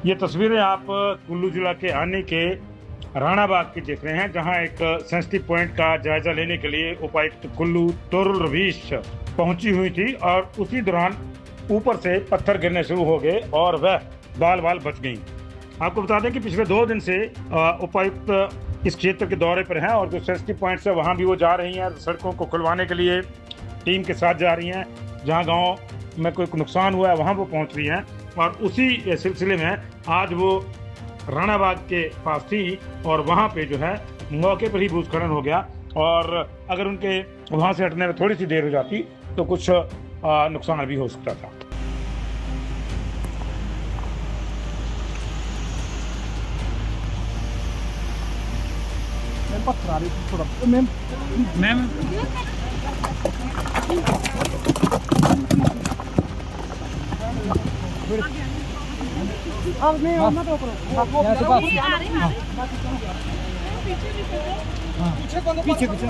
ये तस्वीरें आप कुल्लू जिला के आने के राणा बाग की देख रहे हैं, जहां एक सेंसिटिव पॉइंट का जायजा लेने के लिए उपायुक्त कुल्लू तोरुल रवीश पहुंची हुई थी और उसी दौरान ऊपर से पत्थर गिरने शुरू हो गए और वह बाल बाल बच गई। आपको बता दें कि पिछले 2 दिन से उपायुक्त इस क्षेत्र के दौरे पर हैं और जो सेंसिटिव पॉइंट्स है वहां भी वो जा रही हैं, सड़कों को खुलवाने के लिए टीम के साथ जा रही हैं। जहां गांव में कोई नुकसान हुआ है वहां वो पहुंच रही हैं और उसी सिलसिले में आज वो राणा बाग के पास थी और वहां पे जो है मौके पर ही भूस्खलन हो गया और अगर उनके वहां से हटने में थोड़ी सी देर हो जाती तो कुछ नुकसान भी हो सकता था। पत्थर आ रही थी थोड़ा मैम अब मैं मत करो पीछे पीछे